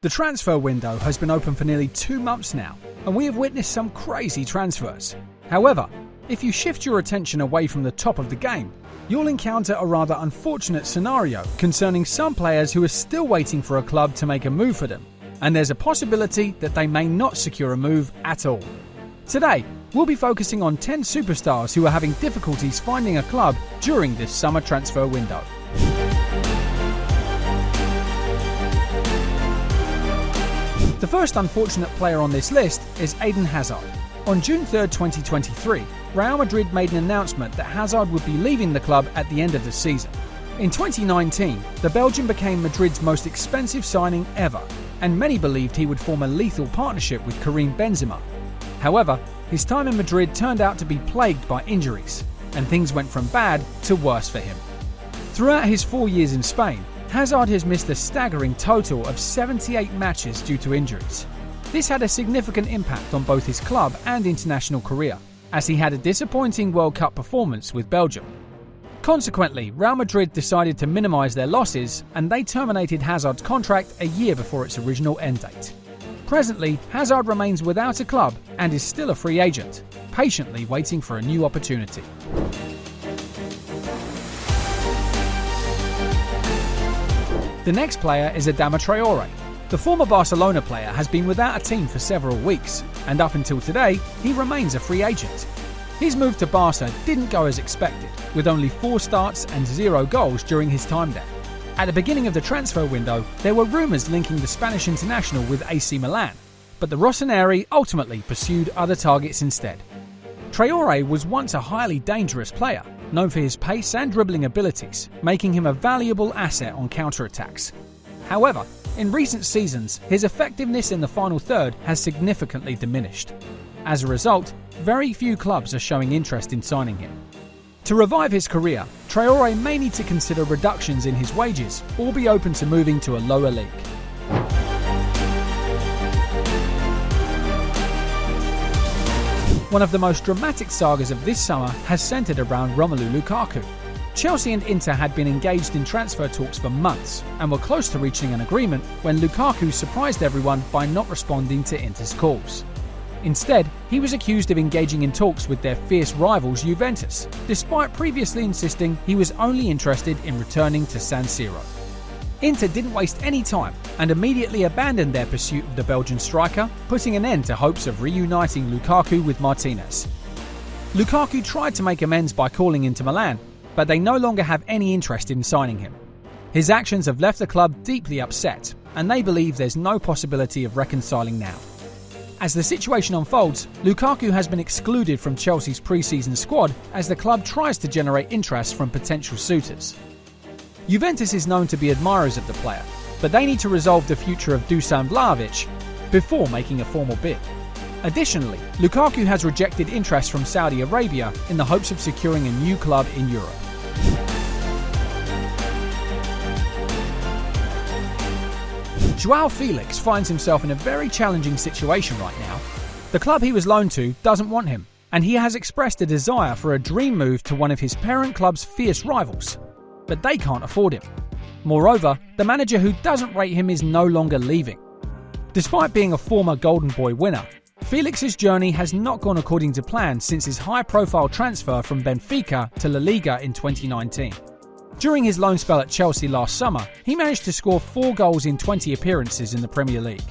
The transfer window has been open for nearly 2 months now, and we have witnessed some crazy transfers. However, if you shift your attention away from the top of the game, you'll encounter a rather unfortunate scenario concerning some players who are still waiting for a club to make a move for them, and there's a possibility that they may not secure a move at all. Today, we'll be focusing on 10 superstars who are having difficulties finding a club during this summer transfer window. The first unfortunate player on this list is Eden Hazard. On June 3, 2023, Real Madrid made an announcement that Hazard would be leaving the club at the end of the season. In 2019, the Belgian became Madrid's most expensive signing ever, and many believed he would form a lethal partnership with Karim Benzema. However, his time in Madrid turned out to be plagued by injuries, and things went from bad to worse for him. Throughout his 4 years in Spain, Hazard has missed a staggering total of 78 matches due to injuries. This had a significant impact on both his club and international career, as he had a disappointing World Cup performance with Belgium. Consequently, Real Madrid decided to minimise their losses, and they terminated Hazard's contract a year before its original end date. Presently, Hazard remains without a club and is still a free agent, patiently waiting for a new opportunity. The next player is Adama Traore. The former Barcelona player has been without a team for several weeks, and up until today, he remains a free agent. His move to Barca didn't go as expected, with only 4 starts and 0 goals during his time there. At the beginning of the transfer window, there were rumours linking the Spanish international with AC Milan, but the Rossoneri ultimately pursued other targets instead. Traore was once a highly dangerous player, known for his pace and dribbling abilities, making him a valuable asset on counter-attacks. However, in recent seasons, his effectiveness in the final third has significantly diminished. As a result, very few clubs are showing interest in signing him. To revive his career, Traore may need to consider reductions in his wages or be open to moving to a lower league. One of the most dramatic sagas of this summer has centred around Romelu Lukaku. Chelsea and Inter had been engaged in transfer talks for months and were close to reaching an agreement when Lukaku surprised everyone by not responding to Inter's calls. Instead, he was accused of engaging in talks with their fierce rivals Juventus, despite previously insisting he was only interested in returning to San Siro. Inter didn't waste any time and immediately abandoned their pursuit of the Belgian striker, putting an end to hopes of reuniting Lukaku with Martinez. Lukaku tried to make amends by calling Inter Milan, but they no longer have any interest in signing him. His actions have left the club deeply upset, and they believe there's no possibility of reconciling now. As the situation unfolds, Lukaku has been excluded from Chelsea's pre-season squad as the club tries to generate interest from potential suitors. Juventus is known to be admirers of the player, but they need to resolve the future of Dusan Vlahovic before making a formal bid. Additionally, Lukaku has rejected interest from Saudi Arabia in the hopes of securing a new club in Europe. João Felix finds himself in a very challenging situation right now. The club he was loaned to doesn't want him, and he has expressed a desire for a dream move to one of his parent club's fierce rivals, but they can't afford him. Moreover, the manager who doesn't rate him is no longer leaving. Despite being a former Golden Boy winner, Felix's journey has not gone according to plan since his high-profile transfer from Benfica to La Liga in 2019. During his loan spell at Chelsea last summer, he managed to score 4 goals in 20 appearances in the Premier League.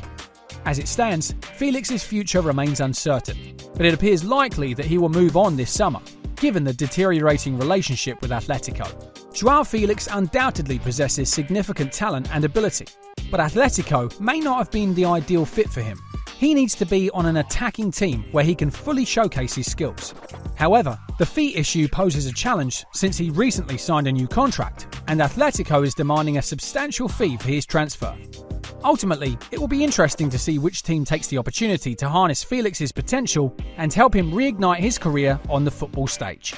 As it stands, Felix's future remains uncertain, but it appears likely that he will move on this summer, given the deteriorating relationship with Atletico. João Felix undoubtedly possesses significant talent and ability, but Atletico may not have been the ideal fit for him. He needs to be on an attacking team where he can fully showcase his skills. However, the fee issue poses a challenge since he recently signed a new contract, and Atletico is demanding a substantial fee for his transfer. Ultimately, it will be interesting to see which team takes the opportunity to harness Felix's potential and help him reignite his career on the football stage.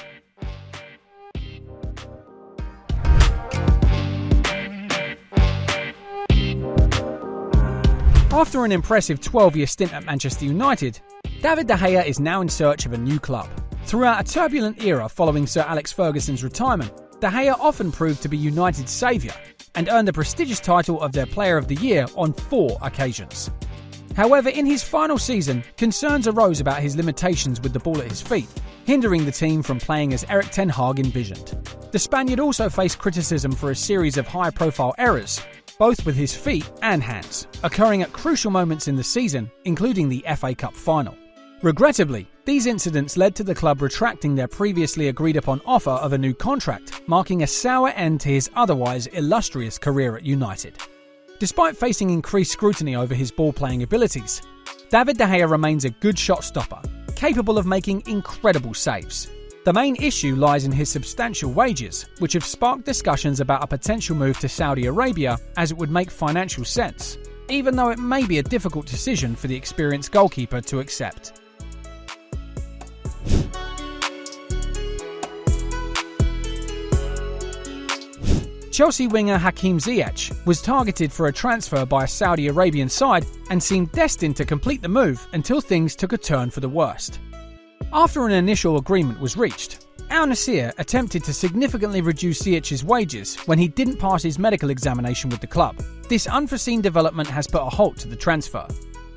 After an impressive 12-year stint at Manchester United, David De Gea is now in search of a new club. Throughout a turbulent era following Sir Alex Ferguson's retirement, De Gea often proved to be United's saviour, and earned the prestigious title of their Player of the Year on 4 occasions. However, in his final season, concerns arose about his limitations with the ball at his feet, hindering the team from playing as Erik ten Hag envisioned. The Spaniard also faced criticism for a series of high-profile errors, both with his feet and hands, occurring at crucial moments in the season, including the FA Cup final. Regrettably, these incidents led to the club retracting their previously agreed-upon offer of a new contract, marking a sour end to his otherwise illustrious career at United. Despite facing increased scrutiny over his ball-playing abilities, David De Gea remains a good shot-stopper, capable of making incredible saves. The main issue lies in his substantial wages, which have sparked discussions about a potential move to Saudi Arabia as it would make financial sense, even though it may be a difficult decision for the experienced goalkeeper to accept. Chelsea winger Hakim Ziyech was targeted for a transfer by a Saudi Arabian side and seemed destined to complete the move until things took a turn for the worst. After an initial agreement was reached, Al Nassr attempted to significantly reduce Ziyech's wages when he didn't pass his medical examination with the club. This unforeseen development has put a halt to the transfer.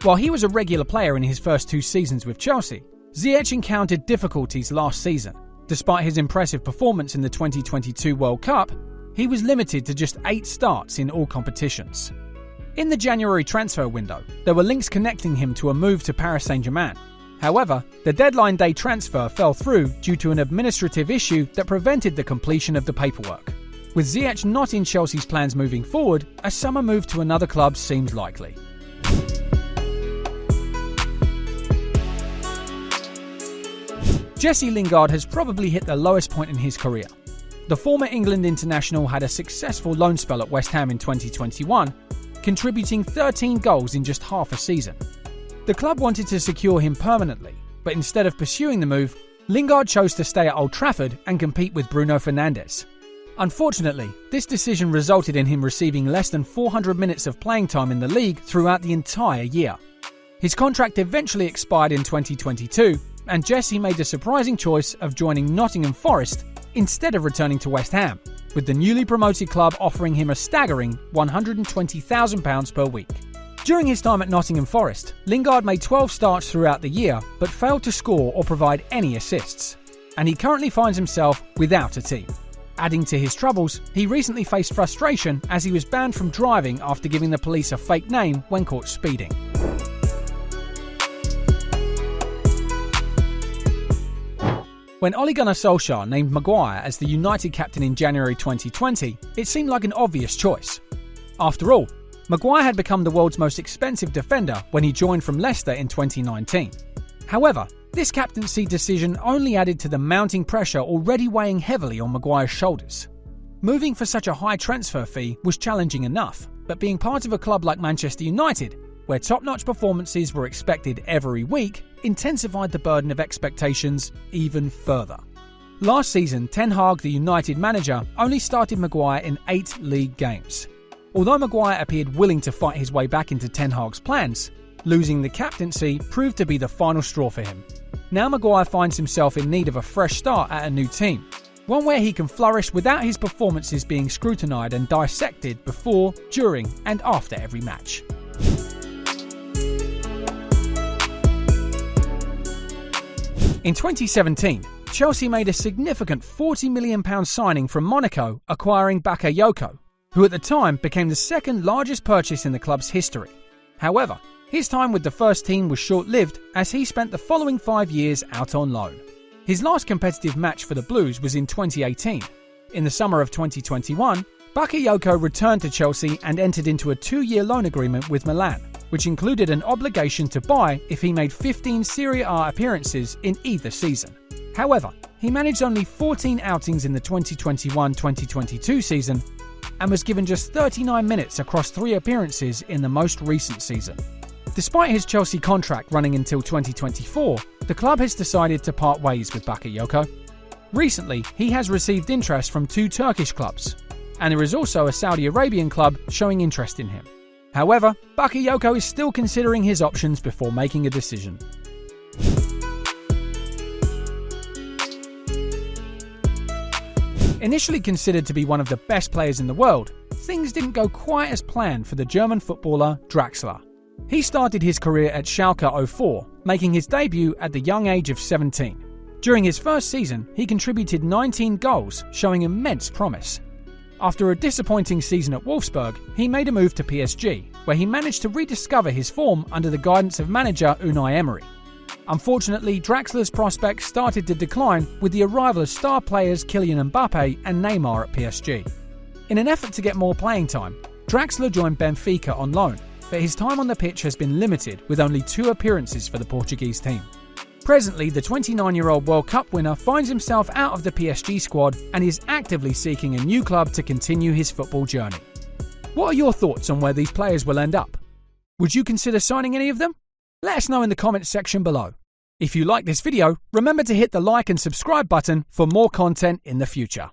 While he was a regular player in his first 2 seasons with Chelsea, Ziyech encountered difficulties last season. Despite his impressive performance in the 2022 World Cup, he was limited to just 8 starts in all competitions. In the January transfer window, there were links connecting him to a move to Paris Saint-Germain. However, the deadline day transfer fell through due to an administrative issue that prevented the completion of the paperwork. With Ziyech not in Chelsea's plans moving forward, a summer move to another club seems likely. Jesse Lingard has probably hit the lowest point in his career. The former England international had a successful loan spell at West Ham in 2021, contributing 13 goals in just half a season. The club wanted to secure him permanently, but instead of pursuing the move, Lingard chose to stay at Old Trafford and compete with Bruno Fernandes. Unfortunately, this decision resulted in him receiving less than 400 minutes of playing time in the league throughout the entire year. His contract eventually expired in 2022, and Jesse made the surprising choice of joining Nottingham Forest instead of returning to West Ham, with the newly promoted club offering him a staggering £120,000 per week. During his time at Nottingham Forest, Lingard made 12 starts throughout the year but failed to score or provide any assists, and he currently finds himself without a team. Adding to his troubles, he recently faced frustration as he was banned from driving after giving the police a fake name when caught speeding. When Ole Gunnar Solskjaer named Maguire as the United captain in January 2020, it seemed like an obvious choice. After all, Maguire had become the world's most expensive defender when he joined from Leicester in 2019. However, this captaincy decision only added to the mounting pressure already weighing heavily on Maguire's shoulders. Moving for such a high transfer fee was challenging enough, but being part of a club like Manchester United, where top-notch performances were expected every week, intensified the burden of expectations even further. Last season, Ten Hag, the United manager, only started Maguire in 8 league games. Although Maguire appeared willing to fight his way back into Ten Hag's plans, losing the captaincy proved to be the final straw for him. Now Maguire finds himself in need of a fresh start at a new team, one where he can flourish without his performances being scrutinised and dissected before, during and after every match. In 2017, Chelsea made a significant £40 million signing from Monaco, acquiring Bakayoko, who at the time became the second largest purchase in the club's history. However, his time with the first team was short-lived as he spent the following 5 years out on loan. His last competitive match for the Blues was in 2018. In the summer of 2021, Bakayoko returned to Chelsea and entered into a 2-year loan agreement with Milan, which included an obligation to buy if he made 15 Serie A appearances in either season. However, he managed only 14 outings in the 2021-2022 season and was given just 39 minutes across 3 appearances in the most recent season. Despite his Chelsea contract running until 2024, the club has decided to part ways with Bakayoko. Recently, he has received interest from 2 Turkish clubs, and there is also a Saudi Arabian club showing interest in him. However, Bakayoko is still considering his options before making a decision. Initially considered to be one of the best players in the world, things didn't go quite as planned for the German footballer Draxler. He started his career at Schalke 04, making his debut at the young age of 17. During his first season, he contributed 19 goals, showing immense promise. After a disappointing season at Wolfsburg, he made a move to PSG, where he managed to rediscover his form under the guidance of manager Unai Emery. Unfortunately, Draxler's prospects started to decline with the arrival of star players Kylian Mbappe and Neymar at PSG. In an effort to get more playing time, Draxler joined Benfica on loan, but his time on the pitch has been limited with only 2 appearances for the Portuguese team. Presently, the 29-year-old World Cup winner finds himself out of the PSG squad and is actively seeking a new club to continue his football journey. What are your thoughts on where these players will end up? Would you consider signing any of them? Let us know in the comments section below. If you like this video, remember to hit the like and subscribe button for more content in the future.